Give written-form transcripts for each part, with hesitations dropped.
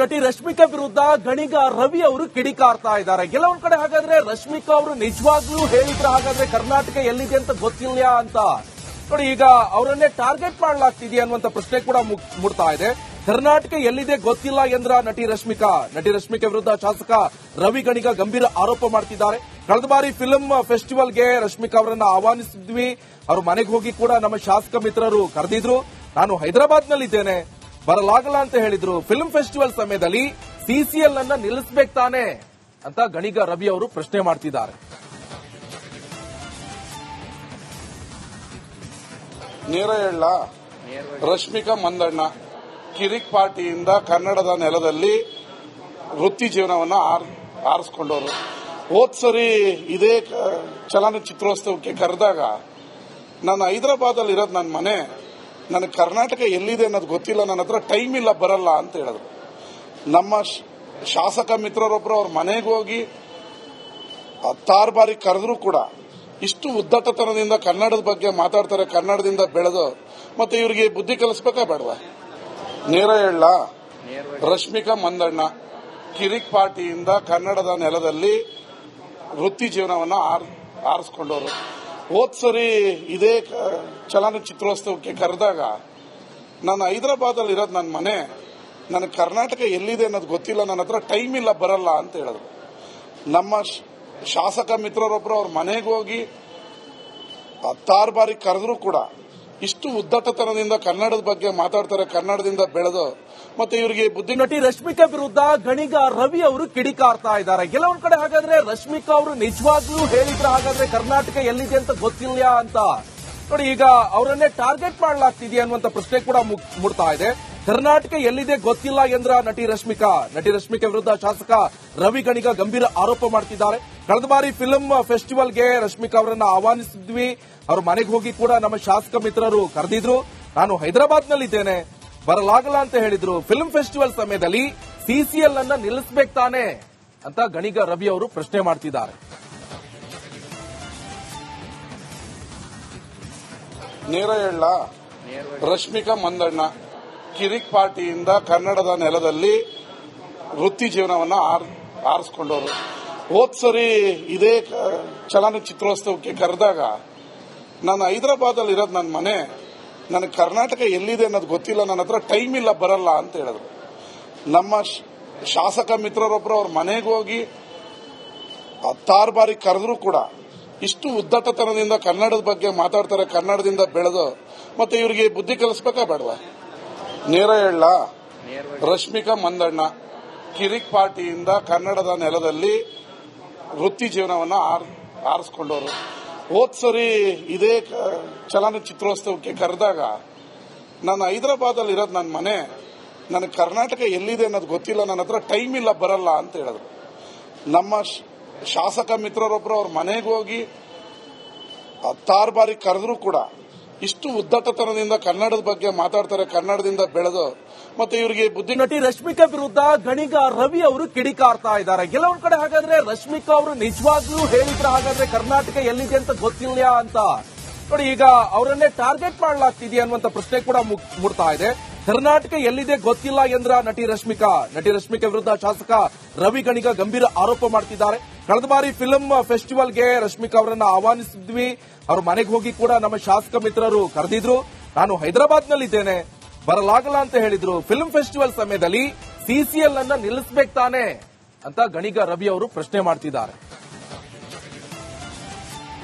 ನಟಿ ರಶ್ಮಿಕಾ ವಿರುದ್ಧ ಗಣಿಗ ರವಿ ಅವರು ಕಿಡಿಕಾರ್ತಾ ಇದ್ದಾರೆ. ಕೆಲವೊಂದ್ ಕಡೆ ಹಾಗಾದ್ರೆ ರಶ್ಮಿಕಾ ಅವರು ನಿಜವಾಗ್ಲೂ ಹೇಳಿದ್ರೆ ಹಾಗಾದ್ರೆ ಕರ್ನಾಟಕ ಎಲ್ಲಿದೆ ಅಂತ ಗೊತ್ತಿಲ್ಲ ಅಂತ ನೋಡಿ, ಈಗ ಅವರನ್ನೇ ಟಾರ್ಗೆಟ್ ಮಾಡಲಾಗ್ತಿದೆಯಾ ಅನ್ನುವಂತ ಪ್ರಶ್ನೆ ಕೂಡ ಮೂಡ್ತಾ ಇದೆ. ಕರ್ನಾಟಕ ಎಲ್ಲಿದೆ ಗೊತ್ತಿಲ್ಲ ಎಂದ್ರ ನಟಿ ರಶ್ಮಿಕಾ ವಿರುದ್ಧ ಶಾಸಕ ರವಿ ಗಣಿಗ ಗಂಭೀರ ಆರೋಪ ಮಾಡ್ತಿದ್ದಾರೆ. ಕಳೆದ ಬಾರಿ ಫಿಲ್ಮ್ ಫೆಸ್ಟಿವಲ್ಗೆ ರಶ್ಮಿಕಾ ಅವರನ್ನ ಆಹ್ವಾನಿಸಿದ್ವಿ, ಅವ್ರ ಮನೆಗೆ ಹೋಗಿ ಕೂಡ ನಮ್ಮ ಶಾಸಕ ಮಿತ್ರರು ಕರೆದಿದ್ರು. ನಾನು ಹೈದರಾಬಾದ್ನಲ್ಲಿದ್ದೇನೆ, ಬರಲಾಗಲ್ಲ ಅಂತ ಹೇಳಿದ್ರು. ಫಿಲ್ಮ್ ಫೆಸ್ಟಿವಲ್ ಸಮಯದಲ್ಲಿ ಸಿಸಿಎಲ್ ಅನ್ನ ನಿಲ್ಲಿಸಬೇಕು ತಾನೆ ಅಂತ ಗಣಿಗ ರವಿ ಅವರು ಪ್ರಶ್ನೆ ಮಾಡ್ತಿದ್ದಾರೆ. ನೇರ ಹೇಳ, ರಶ್ಮಿಕಾ ಮಂದಣ್ಣ ಕಿರಿಕ್ ಪಾರ್ಟಿಯಿಂದ ಕನ್ನಡದ ನೆಲದಲ್ಲಿ ವೃತ್ತಿ ಜೀವನವನ್ನು ಆರಿಸಿಕೊಂಡವರು. ಹೋದ್ ಸರಿ ಇದೇ ಚಲನಚಿತ್ರೋತ್ಸವಕ್ಕೆ ಕರೆದಾಗ ನಾನು ಹೈದರಾಬಾದಲ್ಲಿ ಇರೋದು ನನ್ನ ಮನೆ, ನನಗೆ ಕರ್ನಾಟಕ ಎಲ್ಲಿದೆ ಅನ್ನೋದು ಗೊತ್ತಿಲ್ಲ, ನನ್ನ ಹತ್ರ ಟೈಮ್ ಇಲ್ಲ, ಬರಲ್ಲ ಅಂತ ಹೇಳಿದ್ರು. ನಮ್ಮ ಶಾಸಕ ಮಿತ್ರರೊಬ್ಬರು ಅವ್ರ ಮನೆಗೆ ಹೋಗಿ 16 ಬಾರಿ ಕರೆದ್ರೂ ಕೂಡ ಇಷ್ಟು ಉದ್ದಟತನದಿಂದ ಕನ್ನಡದ ಬಗ್ಗೆ ಮಾತಾಡ್ತಾರೆ. ಕನ್ನಡದಿಂದ ಬೆಳೆದು ಮತ್ತೆ ಇವರಿಗೆ ಬುದ್ಧಿ ಕಲಿಸ್ಬೇಕಾ ಬೇಡವಾ? ನೇರ ಹೇಳ, ರಶ್ಮಿಕಾ ಮಂದಣ್ಣ ಕಿರಿಕ್ ಪಾರ್ಟಿಯಿಂದ ಕನ್ನಡದ ನೆಲದಲ್ಲಿ ವೃತ್ತಿ ಜೀವನವನ್ನು ಆರಿಸಿಕೊಂಡವರು. ಹೋದ್ ಸರಿ ಇದೇ ಚಲನಚಿತ್ರೋತ್ಸವಕ್ಕೆ ಕರೆದಾಗ ನಾನು ಹೈದರಾಬಾದಲ್ಲಿ ಇರೋದು ನನ್ನ ಮನೆ, ನನಗೆ ಕರ್ನಾಟಕ ಎಲ್ಲಿದೆ ಅನ್ನೋದು ಗೊತ್ತಿಲ್ಲ, ನನ್ನ ಹತ್ರ ಟೈಮ್ ಇಲ್ಲ, ಬರಲ್ಲ ಅಂತ ಹೇಳಿದ್ರು. ನಮ್ಮ ಶಾಸಕ ಮಿತ್ರರೊಬ್ಬರು ಅವ್ರ ಮನೆಗೆ ಹೋಗಿ 16 ಬಾರಿ ಕರೆದ್ರೂ ಕೂಡ ಇಷ್ಟು ಉದ್ದಟತನದಿಂದ ಕನ್ನಡದ ಬಗ್ಗೆ ಮಾತಾಡ್ತಾರೆ. ಕನ್ನಡದಿಂದ ಬೆಳೆದು ಮತ್ತೆ ಇವರಿಗೆ ಬುದ್ಧಿ. ನಟಿ ರಶ್ಮಿಕಾ ವಿರುದ್ಧ ಗಣಿಗ ರವಿ ಅವರು ಕಿಡಿಕಾರ್ತಾ ಇದ್ದಾರೆ. ಕೆಲವೊಂದ್ ಕಡೆ ಹಾಗಾದ್ರೆ ರಶ್ಮಿಕಾ ಅವರು ನಿಜವಾಗ್ಲೂ ಹೇಳಿದ್ರೆ ಹಾಗಾದ್ರೆ ಕರ್ನಾಟಕ ಎಲ್ಲಿದೆ ಅಂತ ಗೊತ್ತಿಲ್ಲ ಅಂತ ನೋಡಿ, ಈಗ ಅವರನ್ನೇ ಟಾರ್ಗೆಟ್ ಮಾಡಲಾಗ್ತಿದೆಯಾ ಅನ್ನುವಂತ ಪ್ರಶ್ನೆ ಕೂಡ ಮೂಡ್ತಾ ಇದೆ. ಕರ್ನಾಟಕ ಎಲ್ಲಿದೆ ಗೊತ್ತಿಲ್ಲ ಎಂದ್ರ ನಟಿ ರಶ್ಮಿಕಾ ವಿರುದ್ಧ ಶಾಸಕ ರವಿ ಗಣಿಗ ಗಂಭೀರ ಆರೋಪ ಮಾಡ್ತಿದ್ದಾರೆ. ಕಳೆದ ಬಾರಿ ಫಿಲ್ಮ್ ಫೆಸ್ಟಿವಲ್ಗೆ ರಶ್ಮಿಕಾ ಅವರನ್ನ ಆಹ್ವಾನಿಸಿದ್ವಿ, ಅವ್ರ ಮನೆಗೆ ಹೋಗಿ ಕೂಡ ನಮ್ಮ ಶಾಸಕ ಮಿತ್ರರು ಕರೆದಿದ್ರು. ನಾನು ಹೈದರಾಬಾದ್ನಲ್ಲಿದ್ದೇನೆ, ಬರಲಾಗಲ್ಲ ಅಂತ ಹೇಳಿದ್ರು. ಫಿಲ್ಮ್ ಫೆಸ್ಟಿವಲ್ ಸಮಯದಲ್ಲಿ ಸಿಸಿಎಲ್ ಅನ್ನ ನಿಲ್ಲಿಸಬೇಕು ತಾನೆ ಅಂತ ಗಣಿಗ ರವಿ ಅವರು ಪ್ರಶ್ನೆ ಮಾಡ್ತಿದ್ದಾರೆ. ನೇರ ಹೇಳ, ರಶ್ಮಿಕಾ ಮಂದಣ್ಣ ಕಿರಿಕ್ ಪಾರ್ಟಿಯಿಂದ ಕನ್ನಡದ ನೆಲದಲ್ಲಿ ವೃತ್ತಿ ಜೀವನವನ್ನು ಆರಿಸಿಕೊಂಡವರು. ಹೋದ್ ಸರಿ ಇದೇ ಚಲನಚಿತ್ರೋತ್ಸವಕ್ಕೆ ಕರೆದಾಗ ನಾನು ಹೈದರಾಬಾದಲ್ಲಿ ಇರೋದು ನನ್ನ ಮನೆ, ನನಗೆ ಕರ್ನಾಟಕ ಎಲ್ಲಿದೆ ಅನ್ನೋದು ಗೊತ್ತಿಲ್ಲ, ನನ್ನ ಹತ್ರ ಟೈಮ್ ಇಲ್ಲ, ಬರಲ್ಲ ಅಂತ ಹೇಳಿದ್ರು. ನಮ್ಮ ಶಾಸಕ ಮಿತ್ರರೊಬ್ಬರು ಅವ್ರ ಮನೆಗೆ ಹೋಗಿ 16 ಬಾರಿ ಕರೆದ್ರೂ ಕೂಡ ಇಷ್ಟು ಉದ್ದಟತನದಿಂದ ಕನ್ನಡದ ಬಗ್ಗೆ ಮಾತಾಡ್ತಾರೆ. ಕನ್ನಡದಿಂದ ಬೆಳೆದು ಮತ್ತೆ ಇವರಿಗೆ ಬುದ್ಧಿ ಕಲಿಸ್ಬೇಕಾ ಬೇಡವಾ? ನೇರ ಹೇಳ, ರಶ್ಮಿಕಾ ಮಂದಣ್ಣ ಕಿರಿಕ್ ಪಾರ್ಟಿಯಿಂದ ಕನ್ನಡದ ನೆಲದಲ್ಲಿ ವೃತ್ತಿ ಜೀವನವನ್ನು ಆರಿಸಿಕೊಂಡವರು. ಹೋದ್ ಸರಿ ಇದೇ ಚಲನಚಿತ್ರೋತ್ಸವಕ್ಕೆ ಕರೆದಾಗ ನಾನು ಹೈದರಾಬಾದಲ್ಲಿ ಇರೋದು ನನ್ನ ಮನೆ, ನನಗೆ ಕರ್ನಾಟಕ ಎಲ್ಲಿದೆ ಅನ್ನೋದು ಗೊತ್ತಿಲ್ಲ, ನನ್ನ ಹತ್ರ ಟೈಮ್ ಇಲ್ಲ, ಬರಲ್ಲ ಅಂತ ಹೇಳಿದ್ರು. ನಮ್ಮ ಶಾಸಕ ಮಿತ್ರರೊಬ್ಬರು ಅವ್ರ ಮನೆಗೆ ಹೋಗಿ 16 ಬಾರಿ ಕರೆದ್ರೂ ಕೂಡ ಇಷ್ಟು ಉದ್ದಟತನದಿಂದ ಕನ್ನಡದ ಬಗ್ಗೆ ಮಾತಾಡ್ತಾರೆ. ಕನ್ನಡದಿಂದ ಬೆಳೆದು ಮತ್ತೆ ಇವರಿಗೆ ಬುದ್ಧಿ. ನಟಿ ರಶ್ಮಿಕಾ ವಿರುದ್ಧ ಗಣಿಗ ರವಿ ಅವರು ಕಿಡಿಕಾರ್ತಾ ಇದ್ದಾರೆ. ಕೆಲವೊಂದ್ ಕಡೆ ಹಾಗಾದ್ರೆ ರಶ್ಮಿಕಾ ಅವರು ನಿಜವಾಗ್ಲೂ ಹೇಳಿದ್ರೆ ಹಾಗಾದ್ರೆ ಕರ್ನಾಟಕ ಎಲ್ಲಿದೆ ಅಂತ ಗೊತ್ತಿಲ್ಲ ಅಂತ ನೋಡಿ, ಈಗ ಅವರನ್ನೇ ಟಾರ್ಗೆಟ್ ಮಾಡಲಾಗ್ತಿದೆಯಾ ಅನ್ನುವಂತ ಪ್ರಶ್ನೆ ಕೂಡ ಮೂಡ್ತಾ ಇದೆ. ಕರ್ನಾಟಕ ಎಲ್ಲಿದೆ ಗೊತ್ತಿಲ್ಲ ಎಂದ್ರ ನಟಿ ರಶ್ಮಿಕಾ ವಿರುದ್ಧ ಶಾಸಕ ರವಿ ಗಣಿಗ ಗಂಭೀರ ಆರೋಪ ಮಾಡ್ತಿದ್ದಾರೆ. ಕಳೆದ ಬಾರಿ ಫಿಲ್ಮ್ ಫೆಸ್ಟಿವಲ್ಗೆ ರಶ್ಮಿಕಾ ಅವರನ್ನ ಆಹ್ವಾನಿಸಿದ್ವಿ, ಅವ್ರ ಮನೆಗೆ ಹೋಗಿ ಕೂಡ ನಮ್ಮ ಶಾಸಕ ಮಿತ್ರರು ಕರೆದಿದ್ರು. ನಾನು ಹೈದರಾಬಾದ್ನಲ್ಲಿದ್ದೇನೆ, ಬರಲಾಗಲ್ಲ ಅಂತ ಹೇಳಿದ್ರು. ಫಿಲ್ಮ್ ಫೆಸ್ಟಿವಲ್ ಸಮಯದಲ್ಲಿ ಸಿಸಿಎಲ್ ಅನ್ನ ನಿಲ್ಲಿಸಬೇಕು ತಾನೆ ಅಂತ ಗಣಿಗ ರವಿ ಅವರು ಪ್ರಶ್ನೆ ಮಾಡ್ತಿದ್ದಾರೆ.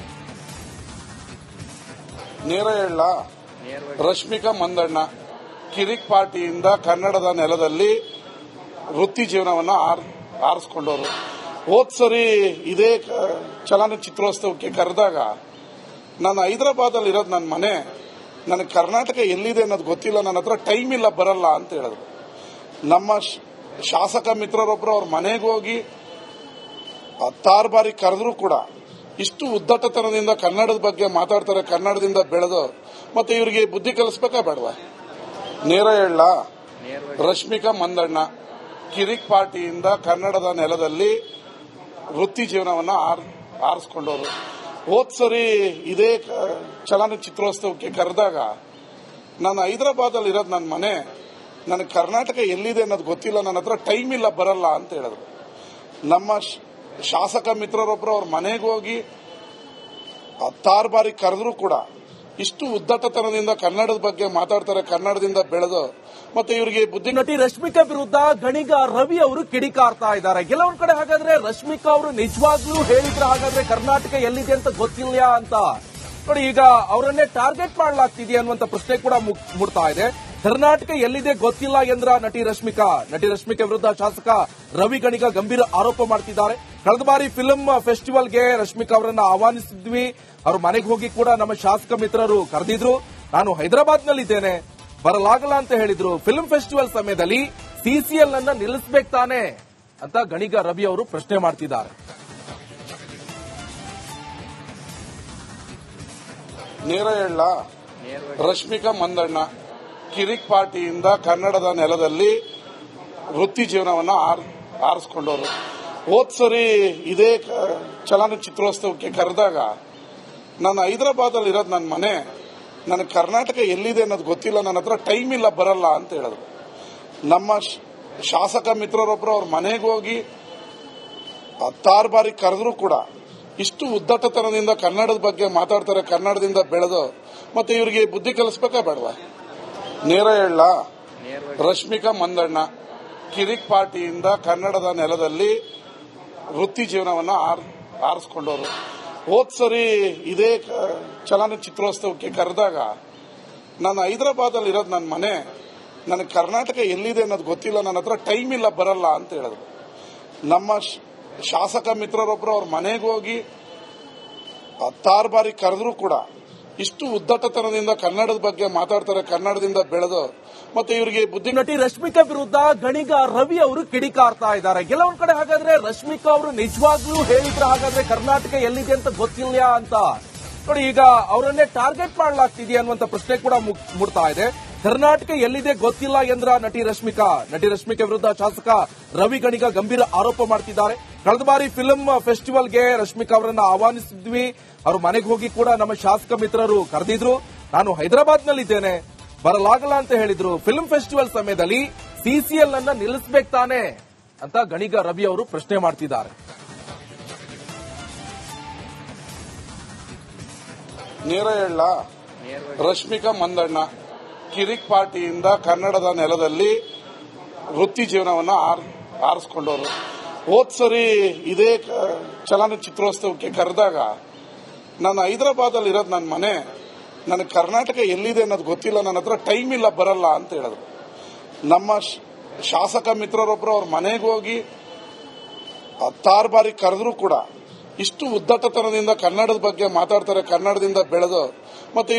ನೇರ ಹೇಳ, ರಶ್ಮಿಕಾ ಮಂದಣ್ಣ ಕಿರಿಕ್ ಪಾರ್ಟಿಯಿಂದ ಕನ್ನಡದ ನೆಲದಲ್ಲಿ ವೃತ್ತಿ ಜೀವನವನ್ನು ಆರಿಸಿಕೊಂಡವರು. ಹೋದ್ ಸರಿ ಇದೇ ಚಲನಚಿತ್ರೋತ್ಸವಕ್ಕೆ ಕರೆದಾಗ ನಾನು ಹೈದರಾಬಾದಲ್ಲಿ ಇರೋದು ನನ್ನ ಮನೆ, ನನಗೆ ಕರ್ನಾಟಕ ಎಲ್ಲಿದೆ ಅನ್ನೋದು ಗೊತ್ತಿಲ್ಲ, ನನ್ನ ಹತ್ರ ಟೈಮ್ ಇಲ್ಲ, ಬರಲ್ಲ ಅಂತ ಹೇಳಿದ್ರು. ನಮ್ಮ ಶಾಸಕ ಮಿತ್ರರೊಬ್ಬರು ಅವ್ರ ಮನೆಗೆ ಹೋಗಿ 16 ಬಾರಿ ಕರೆದ್ರೂ ಕೂಡ ಇಷ್ಟು ಉದ್ದಟತನದಿಂದ ಕನ್ನಡದ ಬಗ್ಗೆ ಮಾತಾಡ್ತಾರೆ. ಕನ್ನಡದಿಂದ ಬೆಳೆದು ಮತ್ತೆ ಇವರಿಗೆ ಬುದ್ಧಿ ಕಲಿಸ್ಬೇಕಾ ಬೇಡವಾ? ನೇರ ಹೇಳ, ರಶ್ಮಿಕಾ ಮಂದಣ್ಣ ಕಿರಿಕ್ ಪಾರ್ಟಿಯಿಂದ ಕನ್ನಡದ ನೆಲದಲ್ಲಿ ವೃತ್ತಿ ಜೀವನವನ್ನು ಆರಿಸಿಕೊಂಡವರು. ಹೋದ್ ಸರಿ ಇದೇ ಚಲನಚಿತ್ರೋತ್ಸವಕ್ಕೆ ಕರೆದಾಗ ನಾನು ಹೈದರಾಬಾದಲ್ಲಿ ಇರೋದು ನನ್ನ ಮನೆ, ನನಗೆ ಕರ್ನಾಟಕ ಎಲ್ಲಿದೆ ಅನ್ನೋದು ಗೊತ್ತಿಲ್ಲ, ನನ್ನ ಹತ್ರ ಟೈಮ್ ಇಲ್ಲ, ಬರಲ್ಲ ಅಂತ ಹೇಳಿದ್ರು. ನಮ್ಮ ಶಾಸಕ ಮಿತ್ರರೊಬ್ಬರು ಅವ್ರ ಮನೆಗೆ ಹೋಗಿ 16 ಬಾರಿ ಕರೆದ್ರು ಕೂಡ ಇಷ್ಟು ಉದ್ದಟತನದಿಂದ ಕನ್ನಡದ ಬಗ್ಗೆ ಮಾತಾಡ್ತಾರೆ, ಕನ್ನಡದಿಂದ ಬೆಳೆದು. ಮತ್ತೆ ಇವರಿಗೆ ಬುದ್ಧಿ. ನಟಿ ರಶ್ಮಿಕಾ ವಿರುದ್ಧ ಗಣಿಗ ರವಿ ಅವರು ಕಿಡಿಕಾರ್ತಾ ಇದ್ದಾರೆ. ಕೆಲವೊಂದ್ ಕಡೆ ಹಾಗಾದ್ರೆ ರಶ್ಮಿಕಾ ಅವರು ನಿಜವಾಗ್ಲೂ ಹೇಳಿದ್ರೆ ಹಾಗಾದ್ರೆ ಕರ್ನಾಟಕ ಎಲ್ಲಿದೆ ಅಂತ ಗೊತ್ತಿಲ್ಲ ಅಂತ ನೋಡಿ, ಈಗ ಅವರನ್ನೇ ಟಾರ್ಗೆಟ್ ಮಾಡಲಾಗ್ತಿದೆಯಾ ಅನ್ನುವಂತ ಪ್ರಶ್ನೆ ಕೂಡ ಮೂಡ್ತಾ ಇದೆ. ಕರ್ನಾಟಕ ಎಲ್ಲಿದೆ ಗೊತ್ತಿಲ್ಲ ಎಂದ್ರ ನಟಿ ರಶ್ಮಿಕಾ ವಿರುದ್ಧ ಶಾಸಕ ರವಿ ಗಣಿಗ ಗಂಭೀರ ಆರೋಪ ಮಾಡ್ತಿದ್ದಾರೆ. ಕಳೆದ ಬಾರಿ ಫಿಲ್ಮ್ ಫೆಸ್ಟಿವಲ್ಗೆ ರಶ್ಮಿಕಾ ಅವರನ್ನ ಆಹ್ವಾನಿಸಿದ್ವಿ, ಅವ್ರ ಮನೆಗೆ ಹೋಗಿ ಕೂಡ ನಮ್ಮ ಶಾಸಕ ಮಿತ್ರರು ಕರೆದಿದ್ರು. ನಾನು ಹೈದರಾಬಾದ್ನಲ್ಲಿದ್ದೇನೆ, ಬರಲಾಗಲ್ಲ ಅಂತ ಹೇಳಿದ್ರು. ಫಿಲ್ಮ್ ಫೆಸ್ಟಿವಲ್ ಸಮಯದಲ್ಲಿ ಸಿಸಿಎಲ್ ಅನ್ನ ನಿಲ್ಲಿಸಬೇಕು ತಾನೆ ಅಂತ ಗಣಿಗ ರವಿ ಅವರು ಪ್ರಶ್ನೆ ಮಾಡ್ತಿದ್ದಾರೆ. ನೇರ ಹೇಳ, ರಶ್ಮಿಕಾ ಮಂದಣ್ಣ ಕಿರಿಕ್ ಪಾರ್ಟಿಯಿಂದ ಕನ್ನಡದ ನೆಲದಲ್ಲಿ ವೃತ್ತಿ ಜೀವನವನ್ನ ಆರಿಸ್ಕೊಂಡವರು. ಹೋದ್ ಸರಿ ಇದೇ ಚಲನಚಿತ್ರೋತ್ಸವಕ್ಕೆ ಕರೆದಾಗ ನಾನು ಹೈದರಾಬಾದಲ್ಲಿ ಇರೋದು ನನ್ನ ಮನೆ, ನನಗೆ ಕರ್ನಾಟಕ ಎಲ್ಲಿದೆ ಅನ್ನೋದು ಗೊತ್ತಿಲ್ಲ, ನನ್ನ ಹತ್ರ ಟೈಮ್ ಇಲ್ಲ, ಬರಲ್ಲ ಅಂತ ಹೇಳಿದ್ರು. ನಮ್ಮ ಶಾಸಕ ಮಿತ್ರರೊಬ್ಬರು ಅವ್ರ ಮನೆಗೆ ಹೋಗಿ 16 ಬಾರಿ ಕರೆದ್ರು ಕೂಡ ಇಷ್ಟು ಉದ್ದಟತನದಿಂದ ಕನ್ನಡದ ಬಗ್ಗೆ ಮಾತಾಡ್ತಾರೆ, ಕನ್ನಡದಿಂದ ಬೆಳೆದು. ಮತ್ತೆ ಇವರಿಗೆ ಬುದ್ಧಿ ಕಲಿಸ್ಬೇಕಾ ಬೇಡವಾ? ನೇರ ಹೇಳ, ರಶ್ಮಿಕಾ ಮಂದಣ್ಣ ಕಿರಿಕ್ ಪಾರ್ಟಿಯಿಂದ ಕನ್ನಡದ ನೆಲದಲ್ಲಿ ವೃತ್ತಿ ಜೀವನವನ್ನ ಆರಿಸ್ಕೊಂಡವರು. ಹೋದ್ ಸರಿ ಇದೇ ಚಲನಚಿತ್ರೋತ್ಸವಕ್ಕೆ ಕರೆದಾಗ ನಾನು ಹೈದರಾಬಾದಲ್ಲಿ ಇರೋದು ನನ್ನ ಮನೆ, ನನಗೆ ಕರ್ನಾಟಕ ಎಲ್ಲಿದೆ ಅನ್ನೋದು ಗೊತ್ತಿಲ್ಲ, ನನ್ನ ಹತ್ರ ಟೈಮ್ ಇಲ್ಲ, ಬರಲ್ಲ ಅಂತ ಹೇಳಿದ್ರು. ನಮ್ಮ ಶಾಸಕ ಮಿತ್ರರೊಬ್ಬರು ಅವ್ರ ಮನೆಗೆ ಹೋಗಿ 16 ಬಾರಿ ಕರೆದ್ರು ಕೂಡ ಇಷ್ಟು ಉದ್ದಟತನದಿಂದ ಕನ್ನಡದ ಬಗ್ಗೆ ಮಾತಾಡ್ತಾರೆ, ಕನ್ನಡದಿಂದ ಬೆಳೆದು. ಮತ್ತೆ ಇವರಿಗೆ ಬುದ್ಧಿ. ನಟಿ ರಶ್ಮಿಕಾ ವಿರುದ್ಧ ಗಣಿಗ ರವಿ ಅವರು ಕಿಡಿಕಾರ್ತಾ ಇದ್ದಾರೆ. ಕೆಲವೊಂದ್ ಕಡೆ ಹಾಗಾದ್ರೆ ರಶ್ಮಿಕಾ ಅವರು ನಿಜವಾಗ್ಲೂ ಹೇಳಿದ್ರೆ ಹಾಗಾದ್ರೆ ಕರ್ನಾಟಕ ಎಲ್ಲಿದೆ ಅಂತ ಗೊತ್ತಿಲ್ಲ ಅಂತ ನೋಡಿ, ಈಗ ಅವರನ್ನೇ ಟಾರ್ಗೆಟ್ ಮಾಡಲಾಗ್ತಿದೆಯಾ ಅನ್ನುವಂತ ಪ್ರಶ್ನೆ ಕೂಡ ಮೂಡ್ತಾ ಇದೆ. ಕರ್ನಾಟಕ ಎಲ್ಲಿದೆ ಗೊತ್ತಿಲ್ಲ ಎಂದ್ರ ನಟಿ ರಶ್ಮಿಕಾ ವಿರುದ್ಧ ಶಾಸಕ ರವಿ ಗಣಿಗ ಗಂಭೀರ ಆರೋಪ ಮಾಡ್ತಿದ್ದಾರೆ. ಕಳೆದ ಬಾರಿ ಫಿಲ್ಮ್ ಫೆಸ್ಟಿವಲ್ಗೆ ರಶ್ಮಿಕಾ ಅವರನ್ನ ಆಹ್ವಾನಿಸಿದ್ವಿ, ಅವ್ರ ಮನೆಗೆ ಹೋಗಿ ಕೂಡ ನಮ್ಮ ಶಾಸಕ ಮಿತ್ರರು ಕರೆದಿದ್ರು. ನಾನು ಹೈದರಾಬಾದ್ನಲ್ಲಿದ್ದೇನೆ, ಬರಲಾಗಲ್ಲ ಅಂತ ಹೇಳಿದ್ರು. ಫಿಲ್ಮ್ ಫೆಸ್ಟಿವಲ್ ಸಮಯದಲ್ಲಿ ಸಿಸಿಎಲ್ ಅನ್ನ ನಿಲ್ಲಿಸಬೇಕು ತಾನೆ ಅಂತ ಗಣಿಗ ರವಿ ಅವರು ಪ್ರಶ್ನೆ ಮಾಡ್ತಿದ್ದಾರೆ. ನೇರ ಹೇಳ, ರಶ್ಮಿಕಾ ಮಂದಣ್ಣ ಕಿರಿಕ್ ಪಾರ್ಟಿಯಿಂದ ಕನ್ನಡದ ನೆಲದಲ್ಲಿ ವೃತ್ತಿ ಜೀವನವನ್ನ ಆರಿಸ್ಕೊಂಡವರು. ಹೋದ್ ಸರಿ ಇದೇ ಚಲನಚಿತ್ರೋತ್ಸವಕ್ಕೆ ಕರೆದಾಗ ನಾನು ಹೈದರಾಬಾದಲ್ಲಿ ಇರೋದು ನನ್ನ ಮನೆ, ನನಗೆ ಕರ್ನಾಟಕ ಎಲ್ಲಿದೆ ಅನ್ನೋದು ಗೊತ್ತಿಲ್ಲ, ನನ್ನ ಹತ್ರ ಟೈಮ್ ಇಲ್ಲ, ಬರಲ್ಲ ಅಂತ ಹೇಳಿದ್ರು. ನಮ್ಮ ಶಾಸಕ ಮಿತ್ರರೊಬ್ಬರು ಅವ್ರ ಮನೆಗೆ ಹೋಗಿ 16 ಬಾರಿ ಕರೆದ್ರು ಕೂಡ ಇಷ್ಟು ಉದ್ದಟತನದಿಂದ ಕನ್ನಡದ ಬಗ್ಗೆ ಮಾತಾಡ್ತಾರೆ, ಕನ್ನಡದಿಂದ ಬೆಳೆದು. ಮತ್ತೆ